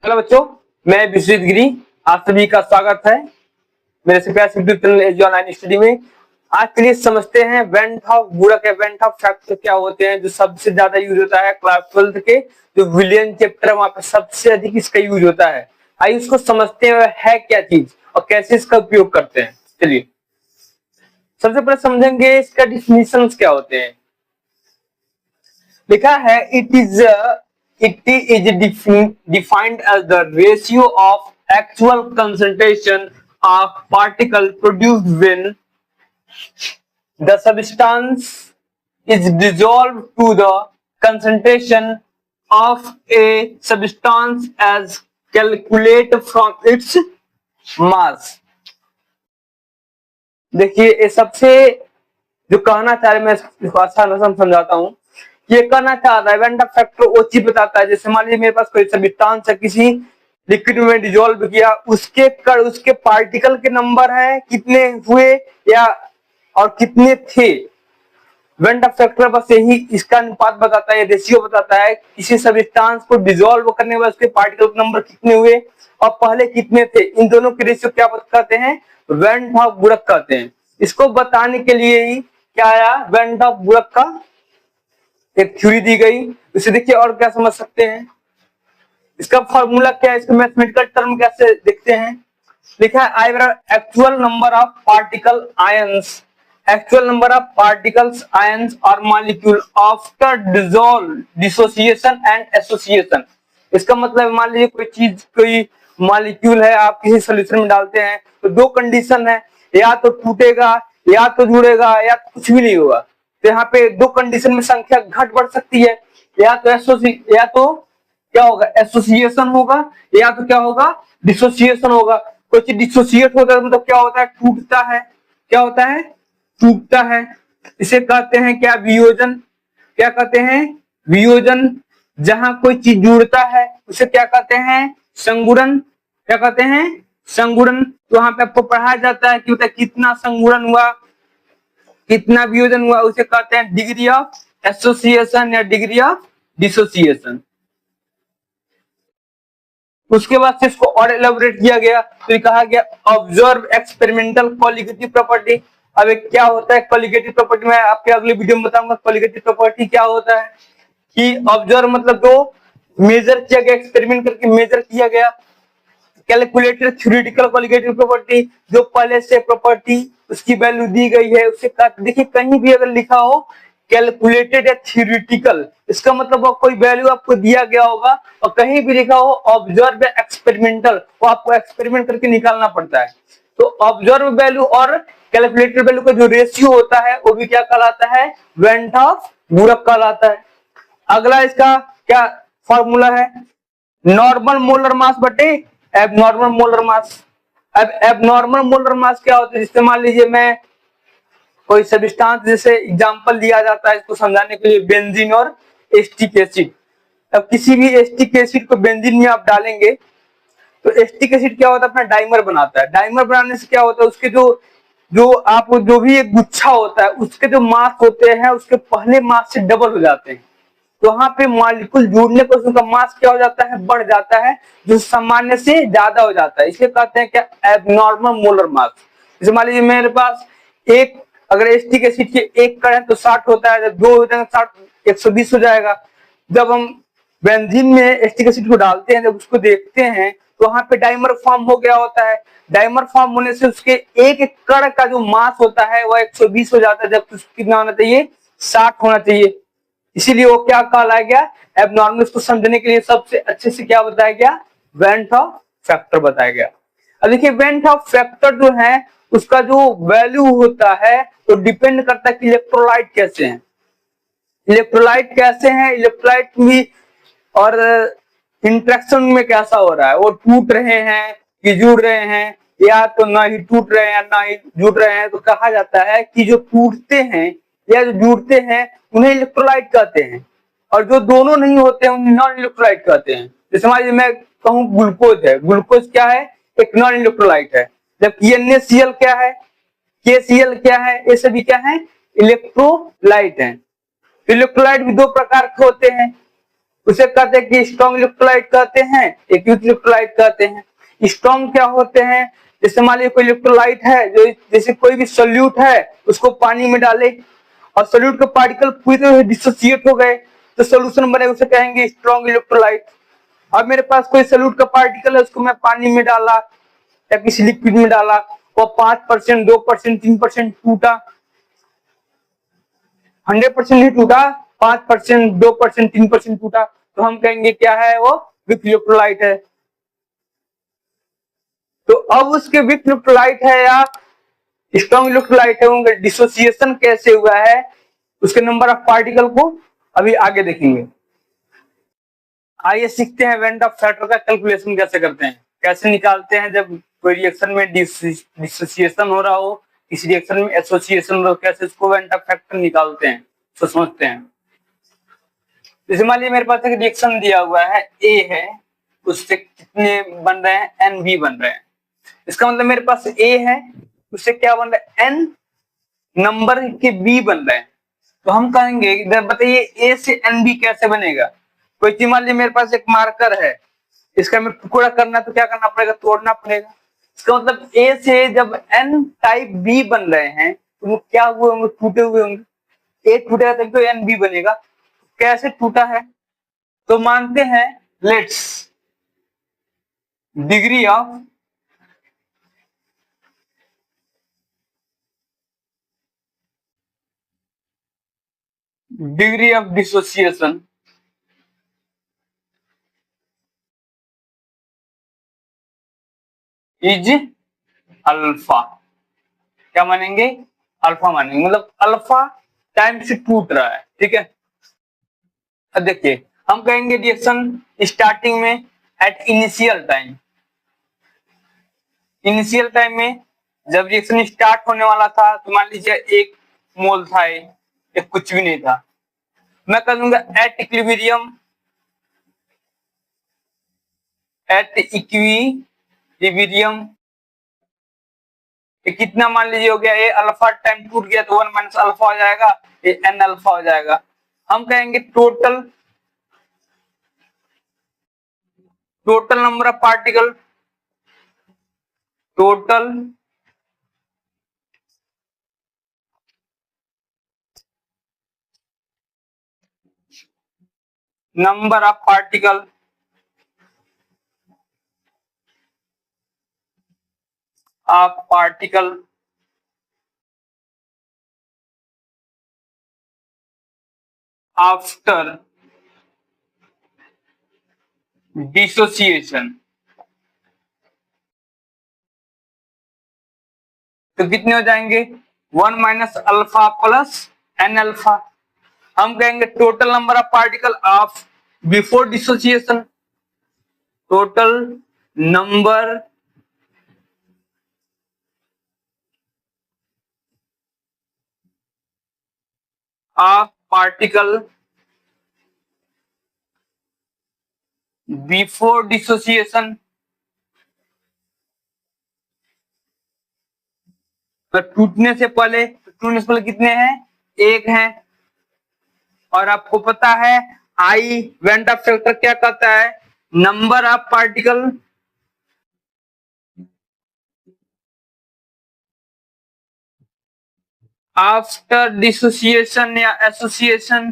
Hello बच्चों, मैं विश्वजीत गिरी। आप सभी का स्वागत है मेरे से प्यार यूट्यूब चैनल एजी ऑनलाइन स्टडी में। आज के लिए समझते हैं वेंट ऑफ गुणक, वेंट ऑफ फैक्टर क्या होते हैं, जो सबसे ज्यादा यूज होता है क्लास 12 के जो विलियन चैप्टर है वहां पे सबसे अधिक इसका यूज होता है। आइए उसको समझते हैं है क्या चीज और कैसे इसका उपयोग करते हैं। चलिए सबसे पहले समझेंगे इसका डिफिनीशन क्या होते हैं। लिखा है it is defined as the ratio of actual concentration of particle produced when the substance is dissolved to the concentration of a substance as calculated from its mass। देखिए ये सबसे जो कहना चाह रहे, मैं इसको आसान समझाता हूं। ये कहना चाह रहा है वेंट ऑफ फैक्टर वो चीज बताता है, जैसे मान लीजिए मेरे पास कोई सब्सटेंस है, किसी लिक्विड में डिसॉल्व किया, उसके कण उसके पार्टिकल के नंबर है कितने हुए या और कितने थे। वेंट ऑफ फैक्टर बस यही इसका अनुपात बताता है, रेशियो बताता है किसी सब्सटेंस को डिसॉल्व करने के बाद उसके पार्टिकल के नंबर कितने हुए और पहले कितने थे। इन दोनों के रेशियो क्या कहते हैं, वेंट ऑफ गुणक कहते हैं। इसको बताने के लिए ही क्या आया, वेंट ऑफ गुणक का एक थ्योरी दी गई। इसे देखिए और क्या समझ सकते हैं, इसका फॉर्मूला क्या है, इसका मैथमेटिकल टर्म कैसे देखते हैं। लिखा है i actual number of particle ions, actual number of particles ions और molecule after dissociation and association. इसका मतलब मान लीजिए कोई चीज कोई मॉलिक्यूल है, आप किसी सोल्यूशन में डालते हैं तो दो कंडीशन है, या तो टूटेगा या तो जुड़ेगा या तो कुछ भी नहीं होगा। तो यहाँ पे दो कंडीशन में संख्या घट बढ़ सकती है, या तो क्या होगा एसोसिएशन होगा या तो क्या होगा डिसोसिएशन होगा। कोई चीज डिसोसिएट होता है मतलब क्या होता है, टूटता है। क्या होता है, टूटता है। इसे कहते हैं क्या, वियोजन। क्या कहते हैं, वियोजन। जहां कोई चीज जुड़ता है उसे क्या कहते हैं, संगुणन। क्या कहते हैं, संगुणन। तो वहां पे आपको पढ़ाया जाता है कि मतलब कितना संगुणन हुआ कितना वियोजन हुआ, उसे कहते हैं डिग्री ऑफ एसोसिएशन या डिग्री ऑफ डिसोसिएशन। उसके बाद से इसको और एलाबोरेट किया गया तो कहा गया ऑब्जर्व एक्सपेरिमेंटल कॉलिगेटिव प्रॉपर्टी। अब एक क्या होता है कॉलिगेटिव प्रॉपर्टी, मैं आपके अगले वीडियो में बताऊंगा कॉलिगेटिव प्रॉपर्टी क्या होता है। कि ऑब्जर्व मतलब जो मेजर किया गया, एक्सपेरिमेंट करके मेजर किया गया। कैलकुलेटेड थ्योरेटिकल कॉलिगेटिव प्रॉपर्टी, जो पहले से प्रॉपर्टी उसकी वैल्यू दी गई है उसे देखिए कहीं भी अगर लिखा हो कैलकुलेटेड या थ्योरेटिकल, इसका मतलब कोई वैल्यू आपको दिया गया होगा, और कहीं भी लिखा हो ऑब्जर्व या एक्सपेरिमेंटल, वो आपको एक्सपेरिमेंट करके निकालना पड़ता है। तो ऑब्जर्व वैल्यू और कैलकुलेटेड वैल्यू का जो रेशियो होता है वो भी क्या कहलाता है, वेंट ऑफ गुणक कहलाता है। अगला इसका क्या फॉर्मूला है, नॉर्मल मोलर मास बटे एबनॉर्मल मोलर मास। अब एबनॉर्मल मोलर मास क्या होता है, जिससे मान लीजिए मैं कोई सब्सटेंस, जैसे एग्जांपल दिया जाता है इसको समझाने के लिए बेंजीन और एस्टिक एसिड। अब किसी भी एस्टिक एसिड को बेंजीन में आप डालेंगे तो एस्टिक एसिड क्या होता है, अपना डाइमर बनाता है। डाइमर बनाने से क्या होता है, उसके जो भी एक गुच्छा होता है उसके जो मास होते हैं उसके पहले मास से डबल हो जाते हैं। तो वहां पे मॉलिक्यूल जुड़ने पर उसका मास क्या हो जाता है, बढ़ जाता है, जो सामान्य से ज्यादा हो जाता है। इसलिए कहते हैं क्या, एबनॉर्मल मोलर मास। जैसे मान लीजिए मेरे पास एक अगर एस्टिक एसिड के एक कण है तो 60 होता है, जब दो हो जाएंगे 60 120 हो जाएगा। जब हम बेंजीन में एस्टिक एसिड को डालते हैं, जब उसको देखते हैं तो वहां पे डाइमर फॉर्म हो गया होता है। डाइमर फॉर्म होने से उसके एक एक कण का जो मास होता है वह 120 हो जाता है, जब कितना होना चाहिए, 60 होना चाहिए। इसीलिए वो क्या कहलाया गया, एबनॉर्मल। इसको समझने के लिए सबसे अच्छे से क्या बताया गया, वेंट ऑफ फैक्टर बताया गया। अब देखिए वेंट ऑफ फैक्टर जो है उसका जो वैल्यू होता है तो डिपेंड करता है कि इलेक्ट्रोलाइट कैसे हैं। इलेक्ट्रोलाइट कैसे हैं, इलेक्ट्रोलाइट भी और इंटरेक्शन में कैसा हो रहा है, वो टूट रहे हैं कि जुड़ रहे हैं, या तो ना ही टूट रहे हैं ना ही जुड़ रहे हैं। तो कहा जाता है कि जो टूटते हैं या जो जुड़ते हैं उन्हें इलेक्ट्रोलाइट कहते हैं, और जो दोनों नहीं होते हैं उन्हें नॉन इलेक्ट्रोलाइट कहते हैं। जैसे मान लीजिए मैं कहूँ ग्लूकोज है, ग्लूकोज क्या है, एक नॉन इलेक्ट्रोलाइट है। जबकि NaCl क्या है, KCl क्या है, ये सभी क्या है, इलेक्ट्रोलाइट है। इलेक्ट्रोलाइट भी दो प्रकार के होते हैं, उसे कहते हैं कि स्ट्रॉन्ग इलेक्ट्रोलाइट कहते हैं, एक वीक इलेक्ट्रोलाइट कहते हैं। स्ट्रॉन्ग क्या होते हैं, जैसे मान लीजिए कोई इलेक्ट्रोलाइट है, जो जैसे कोई भी सोल्यूट है उसको पानी में डाले और सोल्यूट के पार्टिकल पूरी तरह से डिसोसिएट हो गए तो सोल्यूशन बने, उसे कहेंगे स्ट्रॉन्ग इलेक्ट्रोलाइट। अब मेरे पास कोई सोल्यूट का पार्टिकल है, उसको मैं पानी में डाला या किसी लिक्विड में डाला, वो 5%, 2%, 3% टूटा, 100% नहीं टूटा, 5%, 2%, 3% टूटा, तो हम कहेंगे क्या है, वो वीक इलेक्ट्रोलाइट है। तो अब उसके वीक इलेक्ट्रोलाइट है या स्ट्रॉन्ग इलेक्ट्रोलाइट है, उनका डिसोसिएशन कैसे हुआ है, उसके नंबर ऑफ पार्टिकल को अभी आगे देखेंगे। आइए सीखते हैं वेन डॉफ फैक्टर का कैलकुलेशन कैसे करते हैं, कैसे निकालते हैं जब कोई रिएक्शन में डिसोसिएशन हो रहा हो, किसी रिएक्शन में एसोसिएशन हो रहा हो, कैसे इसको वेन डॉफ फैक्टर निकालते हैं, तो समझते हैं। जैसे मान लीजिए मेरे पास एक रिएक्शन दिया हुआ है, ए है, उससे कितने बन रहे हैं, एन बी बन रहे हैं। इसका मतलब मेरे पास ए है, उससे क्या बन रहा है, एन नंबर के बी बन रहे हैं। तो हम कहेंगे बताइए ए से एन बी कैसे बनेगा। कोई चीज मान लीजिए मेरे पास एक मार्कर है, इसका मैं टुकड़ा करना तो क्या करना पड़ेगा, तोड़ना पड़ेगा। इसका मतलब ए से जब एन टाइप बी बन रहे हैं तो वो क्या हुए होंगे, टूटे हुए होंगे। ए टूटेगा तभी तो एन बी बनेगा। कैसे टूटा है, तो मानते हैं let's degree of dissociation is alpha. क्या मानेंगे, अल्फा मानेंगे, मतलब अल्फा टाइम से टूट रहा है, ठीक है। अब देखिए हम कहेंगे रिएक्शन स्टार्टिंग में एट इनिशियल टाइम में जब रिएक्शन स्टार्ट होने वाला था तो मान लीजिए 1 मोल था, एक कुछ भी नहीं था, मैं कर दूंगा एट इक्विलिब्रियम, ये कितना मान लीजिए हो गया, ये अल्फा टाइम टूट गया तो 1 माइनस अल्फा हो जाएगा, ये एन अल्फा हो जाएगा। हम कहेंगे total number of particle, total number of particle after dissociation. तो कितने हो जाएंगे, 1 minus alpha plus n alpha. हम कहेंगे total number of particle of before dissociation, total number of particle before dissociation. तो टूटने से पहले कितने हैं, 1 हैं। और आपको पता है आई वेन डॉफ फैक्टर क्या कहता है, number of particle after dissociation या एसोसिएशन,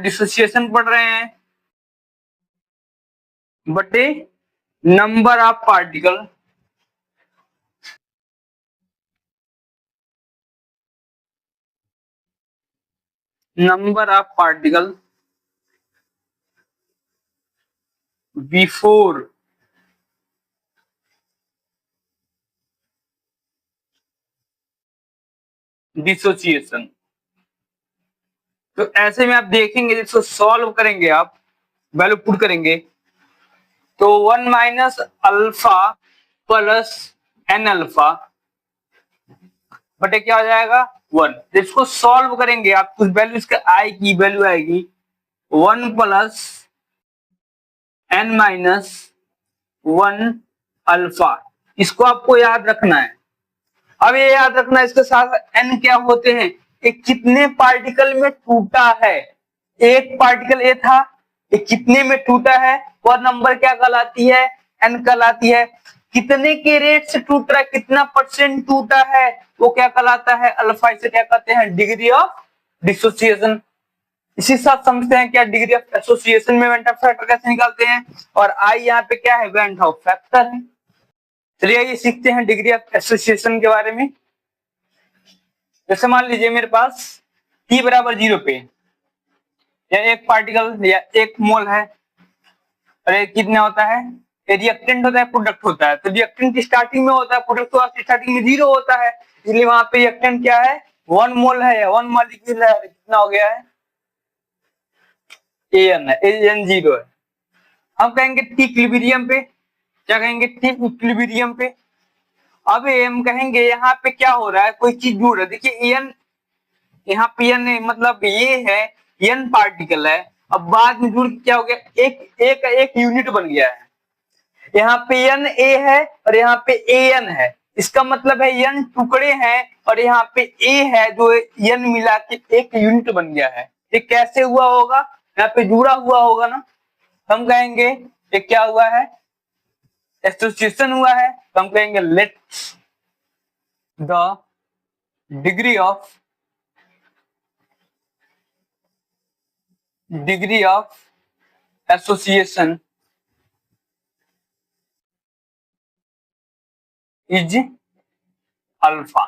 डिसोसिएशन पढ़ रहे हैं, बटे number of particle before dissociation. तो ऐसे में आप देखेंगे, जिसको सॉल्व करेंगे आप, वैल्यू पुट करेंगे तो 1 minus alpha plus n alpha बटे क्या हो जाएगा, 1। इसको सॉल्व करेंगे आप, कुछ वैल्यू इसका आई की वैल्यू आएगी 1 प्लस एन माइनस 1 अल्फा। इसको आपको याद रखना है। अब ये याद रखना है, इसके साथ एन क्या होते हैं, एक कितने पार्टिकल में टूटा है। एक पार्टिकल ए था, ये कितने में टूटा है, वह नंबर क्या कहलाती है, एन कहलाती है। कितने के रेट से टूट रहा है, कितना परसेंट टूटा है, वो क्या कहलाता है, अल्फा। इसे क्या कहते हैं, डिग्री ऑफ डिसोसिएशन। इसी साथ समझते हैं क्या डिग्री ऑफ एसोसिएशन में इवेंट ऑफ फैक्टर कैसे निकालते हैं, और आई यहाँ पे क्या है, इवेंट ऑफ फैक्टर है। चलिए ये सीखते हैं डिग्री ऑफ एसोसिएशन के बारे में। जैसे मान लीजिए मेरे पास T बराबर 0 पे या एक पार्टिकल या एक मोल है, और ये कितना होता है, ये रिएक्टेंट होता है, प्रोडक्ट होता है। तो रिएक्टेंट स्टार्टिंग में होता है, प्रोडक्ट तो स्टार्टिंग में 0 होता है, इसलिए वहां पे रिएक्टेंट क्या है, 1 मोल है या 1 मॉलिक्यूल है। कितना हो गया है, AN है, AN 0 है। हम कहेंगे T इक्विलिब्रियम पे, क्या कहेंगे, T इक्विलिब्रियम पे। अब हम कहेंगे यहाँ पे क्या हो रहा है, कोई चीज जुड़ रहा है। देखिए एन, यहाँ पे एन मतलब ये है, एन पार्टिकल है। अब बाद में जुड़ क्या हो गया, एक यूनिट बन गया है। यहाँ पे एन ए है और यहाँ पे एन है, इसका मतलब है एन टुकड़े हैं और यहाँ पे ए है, जो एन मिला के एक यूनिट बन गया है। ये कैसे हुआ होगा, यहाँ पे जुड़ा हुआ होगा ना। हम कहेंगे ये क्या हुआ है, एसोसिएशन हुआ है। तो हम कहेंगे let the degree of association is alpha.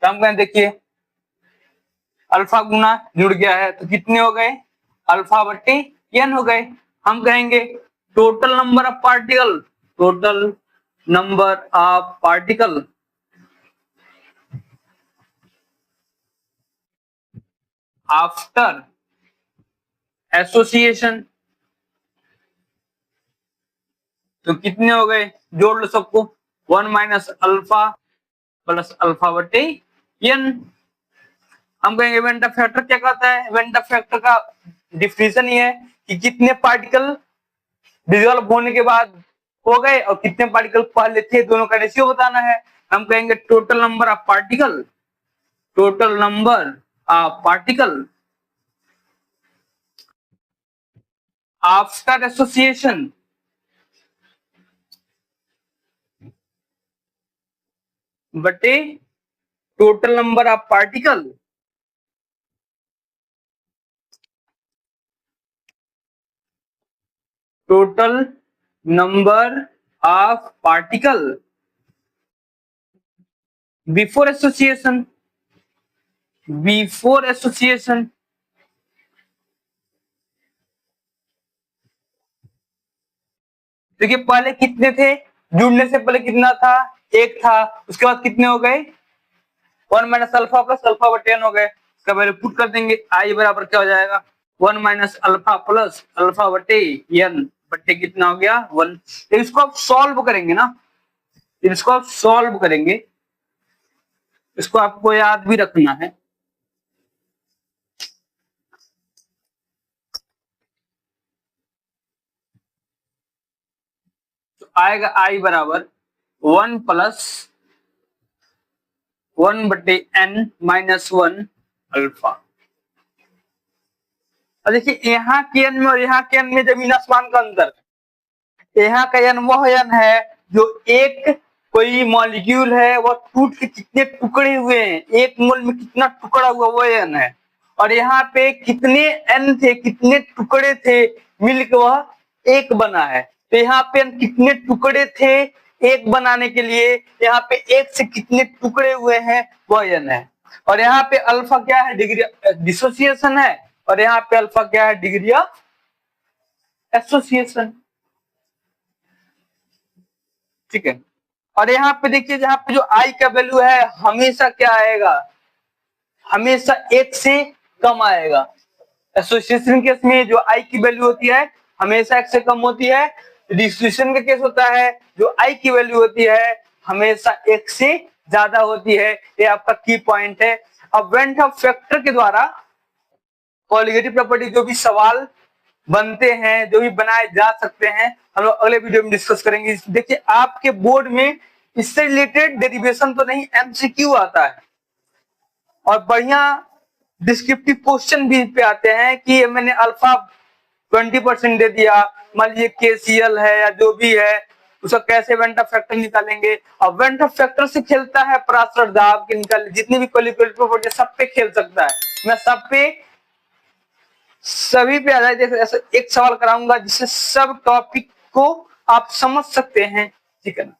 तो हम कहें, देखिए अल्फा गुना जुड़ गया है, तो कितने हो गए, अल्फा बट्टे एन हो गए। हम कहेंगे total number of particle, total number of particle after association. तो कितने हो गए, जोड़ लो सबको, 1 माइनस अल्फा प्लस अल्फा बटे एन। हम कहेंगे इवेंट ऑफ फैक्टर क्या कहता है, इवेंट ऑफ फैक्टर का डिफिनेशन ये है कि कितने पार्टिकल डिसॉल्व होने के बाद हो गए और कितने पार्टिकल पहले थे, दोनों का रेशियो बताना है। हम कहेंगे total number of particle, total number of particle after association बटे total number of particle total number of particle before association, before association. देखिए पहले कितने थे, जुड़ने से पहले कितना था, एक था, उसके बाद कितने हो गए, 1 माइनस अल्फा प्लस अल्फा बटे एन हो गए। इसका वैल्यू पुट कर देंगे, आई बराबर क्या हो जाएगा, 1 माइनस अल्फा प्लस अल्फा बटे एन बटे कितना हो गया 1। तो इसको आप सॉल्व करेंगे ना, इसको आप सॉल्व करेंगे, इसको आपको याद भी रखना है। तो आएगा आई बराबर 1 प्लस 1 बटे एन माइनस 1 अल्फा। और देखिए यहाँ के एन में और यहाँ के एन में जमीन आसमान का अंतर है। यहाँ का एन वह एन है जो एक कोई मॉलिक्यूल है वह टूट के कितने टुकड़े हुए हैं, एक मोल में कितना टुकड़ा हुआ वो एन है। और यहाँ पे कितने एन थे, कितने टुकड़े थे, मिलकर वह एक बना है। तो यहाँ पे कितने टुकड़े थे एक बनाने के लिए, यहाँ पे एक से कितने टुकड़े हुए हैं वह एन है। और यहाँ पे अल्फा क्या है, डिग्री डिसोसिएशन है, और यहाँ पे अल्फा क्या है, डिग्री ऑफ एसोसिएशन। ठीक है। और यहाँ पे देखिए जहाँ पे जो आई का वैल्यू है हमेशा क्या आएगा, हमेशा एक से कम आएगा। एसोसिएशन केस में जो आई की वैल्यू होती है हमेशा एक से कम होती है। डिसोसिएशन का केस होता है जो आई की वैल्यू होती है हमेशा एक से ज्यादा होती है। ये आपका की पॉइंट है। अब इवेंट ऑफ फैक्टर के द्वारा कॉलिगेटिव प्रॉपर्टी जो भी सवाल बनते हैं, जो भी बनाए जा सकते हैं, हम लोग अगले वीडियो में डिस्कस करेंगे। देखिए आपके बोर्ड में इससे रिलेटेड डेरिवेशन तो नहीं, एमसीक्यू आता है और बढ़िया डिस्क्रिप्टिव क्वेश्चन भी पे आते हैं कि मैंने अल्फा 20% दे दिया, मान लीजिए KCL है या जो भी है, उसका कैसे वेंट ऑफ फैक्टर निकालेंगे। अब वेंट ऑफ फैक्टर से खेलता है पराशर दाब के निकाल, जितनी भी कॉलिगेटिव प्रॉपर्टी सब पे खेल सकता है। मैं सब पे सभी पे आधारित ऐसा एक सवाल कराऊंगा जिससे सब टॉपिक को आप समझ सकते हैं, ठीक है ना।